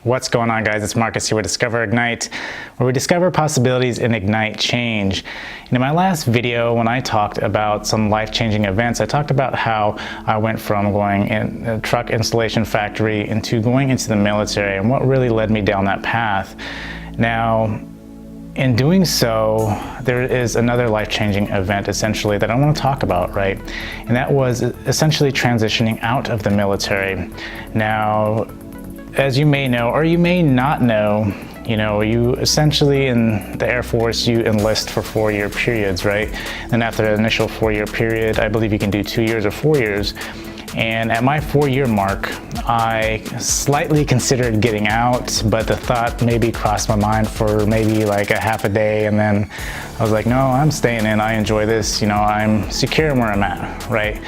What's going on, guys? It's Marcus here with Discover Ignite, where we discover possibilities and ignite change. And in my last video, when I talked about some life-changing events, I talked about how I went from going in a truck installation factory into going into the military and what really led me down that path. Now, in doing so, there is another life-changing event essentially that I want to talk about, right? And that was essentially transitioning out of the military. Now, as you may know, or you may not know, you essentially in the Air Force, you enlist for 4-year periods, right? And after the initial 4-year period, I believe you can do 2 years or 4 years. And at my 4-year mark, I slightly considered getting out, but the thought maybe crossed my mind for maybe like a half a day. And then I was like, no, I'm staying in. I enjoy this. I'm secure in where I'm at, right?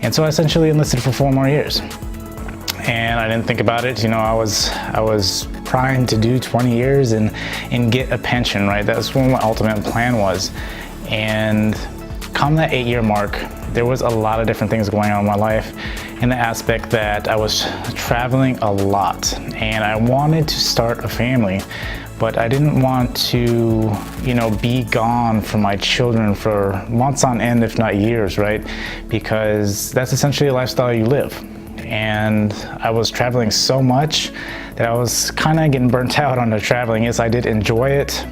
And so I essentially enlisted for 4 more years. And I didn't think about it. I was primed to do 20 years and get a pension, right? That's what my ultimate plan was. And come that 8-year mark, there was a lot of different things going on in my life in the aspect that I was traveling a lot and I wanted to start a family, but I didn't want to, be gone from my children for months on end, if not years, right? Because that's essentially a lifestyle you live. And I was traveling so much that I was kind of getting burnt out on the traveling. Yes, I did enjoy it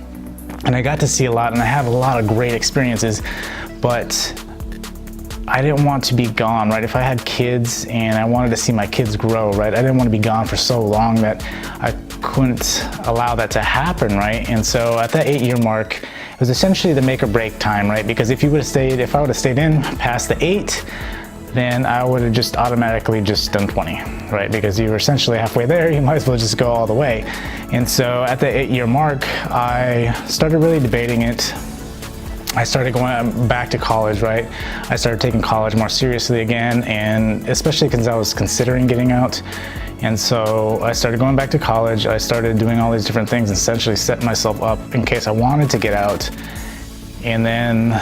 and I got to see a lot and I have a lot of great experiences, but I didn't want to be gone, right? If I had kids and I wanted to see my kids grow, right? I didn't want to be gone for so long that I couldn't allow that to happen, right? And so at that 8-year mark, it was essentially the make or break time, right? Because if I would have stayed in past the 8, then I would have just automatically just done 20, right? Because you were essentially halfway there, you might as well just go all the way. And so at the 8-year mark, I started really debating it. I started going back to college, right? I started taking college more seriously again, and especially because I was considering getting out. And so I started going back to college. I started doing all these different things, essentially setting myself up in case I wanted to get out. And then,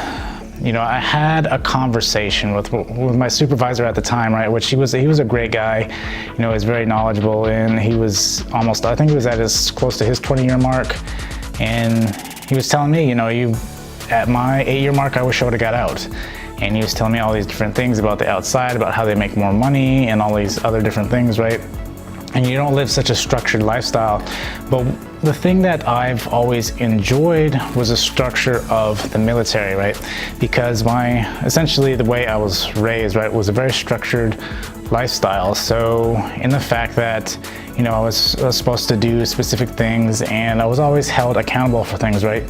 I had a conversation with my supervisor at the time, right? Which he was a great guy, he was very knowledgeable, and he was I think he was at close to his 20-year mark. And he was telling me, at my 8-year mark, I wish I would have got out. And he was telling me all these different things about the outside, about how they make more money and all these other different things, right? And you don't live such a structured lifestyle. But the thing that I've always enjoyed was the structure of the military, right? Because essentially the way I was raised, right, was a very structured lifestyle. So in the fact that, I was supposed to do specific things and I was always held accountable for things, right?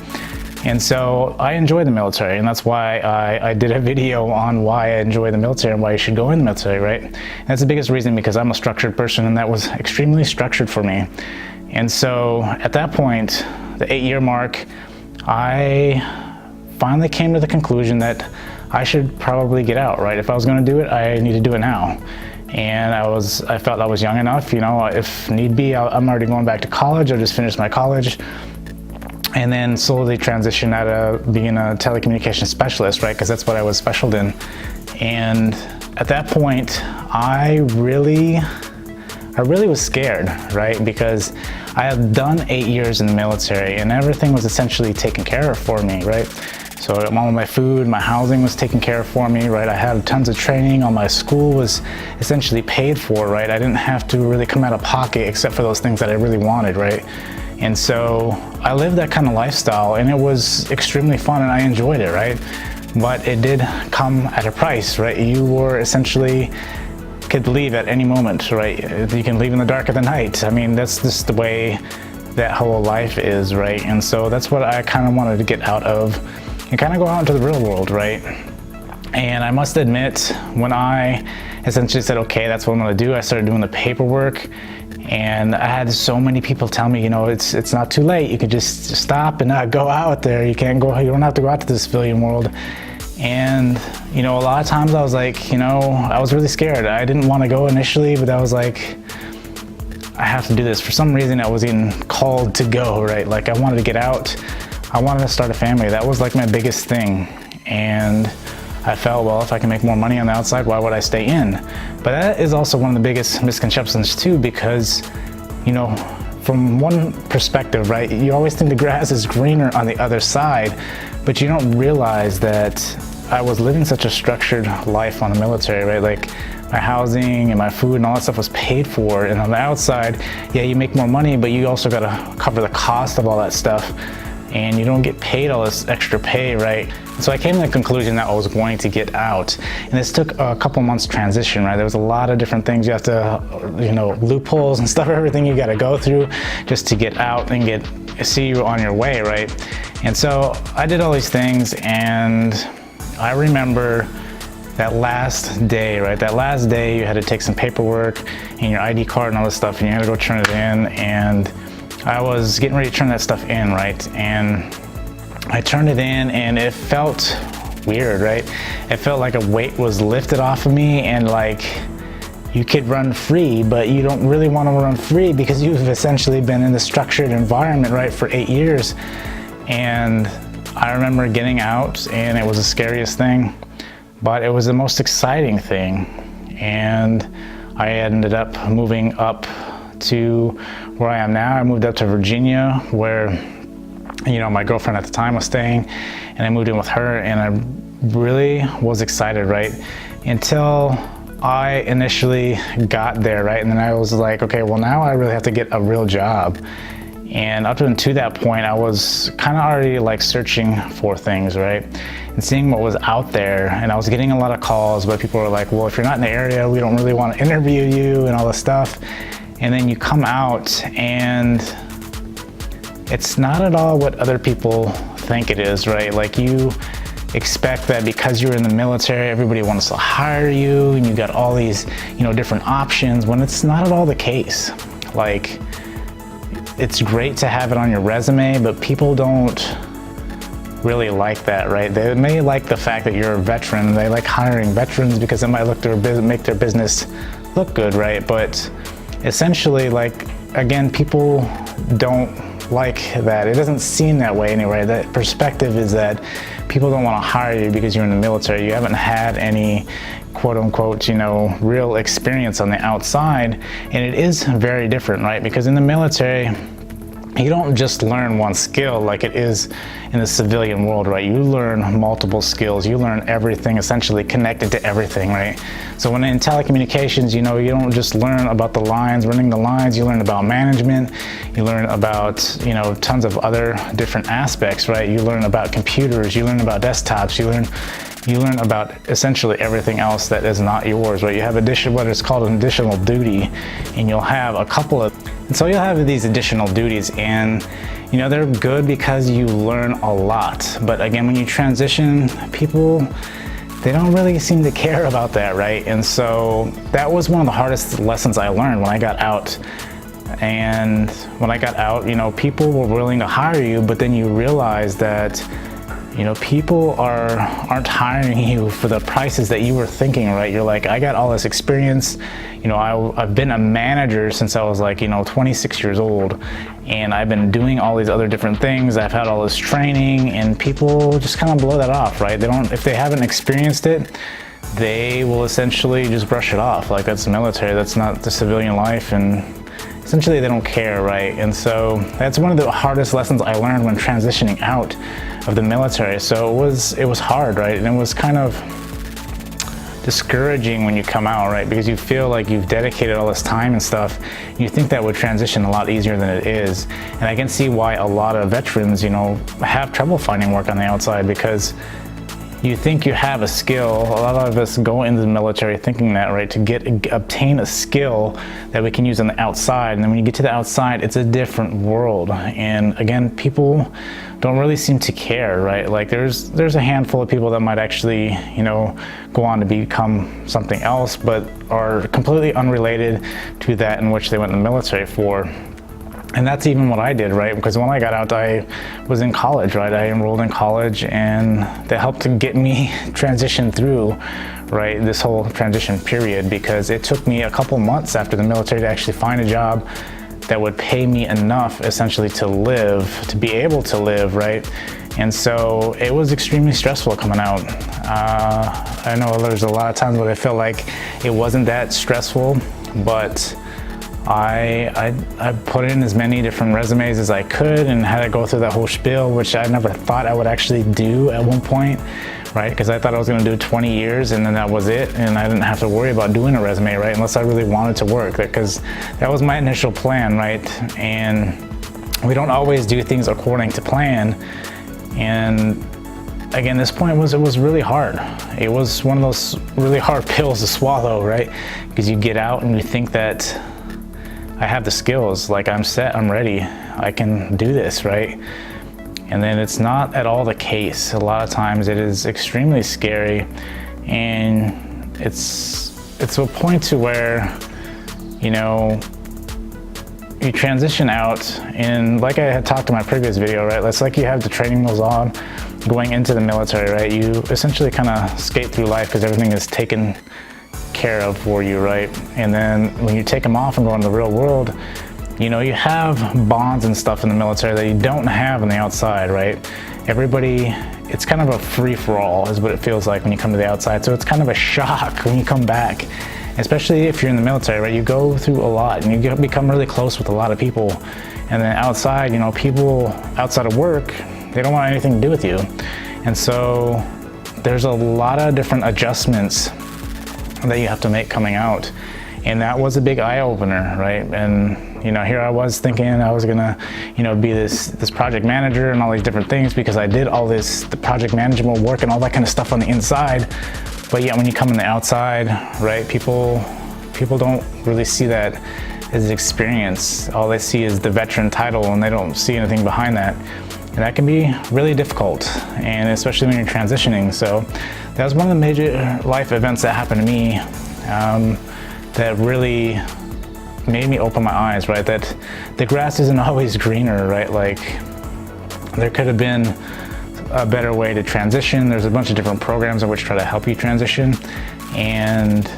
And so I enjoy the military, and that's why I did a video on why I enjoy the military and why you should go in the military, right? And that's the biggest reason, because I'm a structured person and that was extremely structured for me. And so at that point, the 8-year mark, I finally came to the conclusion that I should probably get out, right? If I was gonna do it, I need to do it now. And I felt I was young enough, if need be, I'm already going back to college. I'll just finish my college and then slowly transition out of being a telecommunications specialist, right? Because that's what I was specialed in. And at that point, I really was scared, right? Because I had done 8 years in the military and everything was essentially taken care of for me, right? So all of my food, my housing was taken care of for me, right? I had tons of training, all my school was essentially paid for, right? I didn't have to really come out of pocket except for those things that I really wanted, right? And so I lived that kind of lifestyle and it was extremely fun and I enjoyed it, right? But it did come at a price, right? You were essentially could leave at any moment, right? You can leave in the dark of the night. I mean, that's just the way that whole life is, right? And so that's what I kind of wanted to get out of and kind of go out into the real world, right? And I must admit, when I essentially said, okay, that's what I'm gonna do, I started doing the paperwork. And I had so many people tell me, it's not too late. You can just stop and not go out there. You don't have to go out to the civilian world. And, a lot of times I was like, I was really scared. I didn't want to go initially, but I was like, I have to do this. For some reason, I was even called to go, right? Like I wanted to get out. I wanted to start a family. That was like my biggest thing. And I felt, well, if I can make more money on the outside, why would I stay in? But that is also one of the biggest misconceptions too, because, from one perspective, right, you always think the grass is greener on the other side, but you don't realize that I was living such a structured life on the military, right? Like my housing and my food and all that stuff was paid for. And on the outside, yeah, you make more money, but you also gotta cover the cost of all that stuff. And you don't get paid all this extra pay, right? So I came to the conclusion that I was going to get out. And this took a couple months transition, right? There was a lot of different things you have to, loopholes and stuff, everything you gotta go through just to get out and see you on your way, right? And so I did all these things, and I remember that last day, right? That last day you had to take some paperwork and your ID card and all this stuff, and you had to go turn it in. And I was getting ready to turn that stuff in, right? And I turned it in, and it felt weird, right? It felt like a weight was lifted off of me, and like you could run free, but you don't really want to run free because you've essentially been in the structured environment, right, for 8 years. And I remember getting out, and it was the scariest thing, but it was the most exciting thing. And I ended up moving up to where I am now. I moved up to Virginia, where my girlfriend at the time was staying, and I moved in with her, and I really was excited, right? Until I initially got there, right? And then I was like, okay, well, now I really have to get a real job. And up to that point, I was kind of already like searching for things, right? And seeing what was out there. And I was getting a lot of calls, but people were like, well, if you're not in the area, we don't really want to interview you and all this stuff. And then you come out, and it's not at all what other people think it is, right? Like you expect that because you're in the military, everybody wants to hire you, and you got all these, different options, when it's not at all the case. Like, it's great to have it on your resume, but people don't really like that, right? They may like the fact that you're a veteran. They like hiring veterans because it might make their business look good, right? But essentially, like, again, people don't like that. It doesn't seem that way anyway. The perspective is that people don't want to hire you because you're in the military. You haven't had any quote unquote, real experience on the outside. And it is very different, right? Because in the military, you don't just learn one skill like it is in the civilian world, right? You learn multiple skills. You learn everything essentially connected to everything, right? So when in telecommunications, you don't just learn about the lines, running the lines, you learn about management, you learn about, tons of other different aspects, right? You learn about computers, you learn about desktops, you learn about essentially everything else that is not yours, right? You have what is called an additional duty, and you'll have so you'll have these additional duties, and they're good because you learn a lot. But again, when you transition, people, they don't really seem to care about that, right? And so that was one of the hardest lessons I learned when I got out. And when I got out, people were willing to hire you, but then you realize that people aren't hiring you for the prices that you were thinking, right? You're like, I got all this experience. I've been a manager since I was like, 26 years old, and I've been doing all these other different things. I've had all this training, and people just kind of blow that off, right? If they haven't experienced it, they will essentially just brush it off. Like, that's the military, that's not the civilian life, and essentially they don't care, right? And so that's one of the hardest lessons I learned when transitioning out of the military. So it was hard, right? And it was kind of discouraging when you come out, right? Because you feel like you've dedicated all this time and stuff, and you think that would transition a lot easier than it is. And I can see why a lot of veterans, have trouble finding work on the outside, because you think you have a skill. A lot of us go into the military thinking that, right, to obtain a skill that we can use on the outside. And then when you get to the outside, it's a different world. And again, people don't really seem to care, right? Like there's a handful of people that might actually, go on to become something else, but are completely unrelated to that in which they went in the military for. And that's even what I did, right? Because when I got out, I was in college, right? I enrolled in college, and that helped to get me transition through, right, this whole transition period, because it took me a couple months after the military to actually find a job that would pay me enough essentially to be able to live, right? And so it was extremely stressful coming out. I know there's a lot of times where I felt like it wasn't that stressful, but I put in as many different resumes as I could and had to go through that whole spiel, which I never thought I would actually do at one point, right? Because I thought I was going to do 20 years and then that was it, and I didn't have to worry about doing a resume, right? Unless I really wanted to work, because that was my initial plan, right? And we don't always do things according to plan. And again, this point it was really hard. It was one of those really hard pills to swallow, right? Because you get out and you think that I have the skills, like I'm set, I'm ready, I can do this, right? And then it's not at all the case. A lot of times it is extremely scary, and it's a point to where, you know, you transition out, and like I had talked in my previous video, right? It's like you have the training wheels on going into the military, right? You essentially kind of skate through life because everything is taken care of for you, right? And then when you take them off and go into the real world, you know, you have bonds and stuff in the military that you don't have on the outside, right? Everybody, it's kind of a free-for-all is what it feels like when you come to the outside. So it's kind of a shock when you come back, especially if you're in the military, right? You go through a lot and you become really close with a lot of people. And then outside, you know, people outside of work, they don't want anything to do with you. And so there's a lot of different adjustments that you have to make coming out. And that was a big eye-opener, right? And, you know, here I was thinking I was gonna, you know, be this project manager and all these different things because I did all the project management work and all that kind of stuff on the inside. But yeah, when you come on the outside, right, people don't really see that as experience. All they see is the veteran title and they don't see anything behind that. And that can be really difficult, and especially when you're transitioning. So that was one of the major life events that happened to me that really made me open my eyes, right? That the grass isn't always greener, right? Like there could have been a better way to transition. There's a bunch of different programs in which try to help you transition and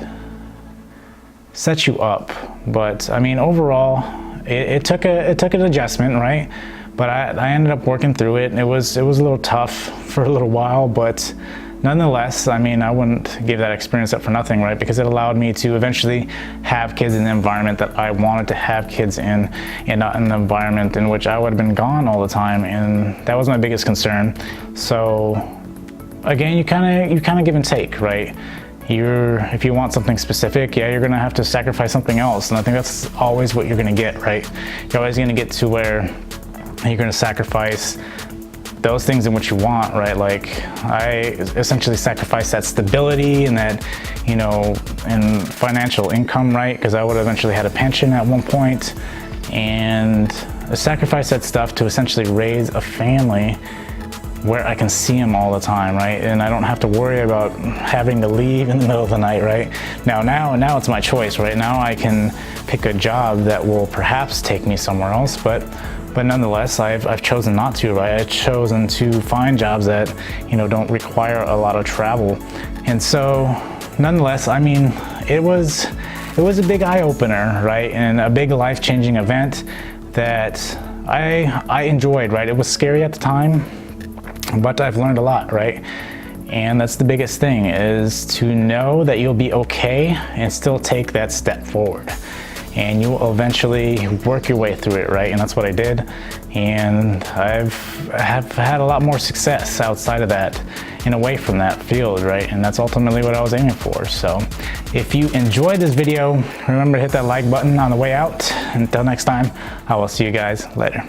set you up. But I mean, overall, it took an adjustment, right? But I ended up working through it. It was a little tough for a little while, but nonetheless, I mean, I wouldn't give that experience up for nothing, right? Because it allowed me to eventually have kids in the environment that I wanted to have kids in, and not in an environment in which I would have been gone all the time, and that was my biggest concern. So again, you kind of give and take, right? If you want something specific, yeah, you're gonna have to sacrifice something else, and I think that's always what you're gonna get, right? You're always gonna get to where you're gonna sacrifice those things in which you want, right? Like I essentially sacrificed that stability and that, you know, and financial income, right? Because I would have eventually had a pension at one point, and I sacrificed that stuff to essentially raise a family where I can see them all the time, right? And I don't have to worry about having to leave in the middle of the night, right? Now it's my choice, right? Now I can pick a job that will perhaps take me somewhere else, but nonetheless, I've chosen not to, right? I've chosen to find jobs that, you know, don't require a lot of travel. And so, nonetheless, I mean, it was a big eye-opener, right? And a big life-changing event that I enjoyed, right? It was scary at the time, but I've learned a lot, right? And that's the biggest thing, is to know that you'll be okay and still take that step forward. And you will eventually work your way through it, right? And that's what I did. And have had a lot more success outside of that and away from that field, right? And that's ultimately what I was aiming for. So if you enjoyed this video, remember to hit that like button on the way out. Until next time, I will see you guys later.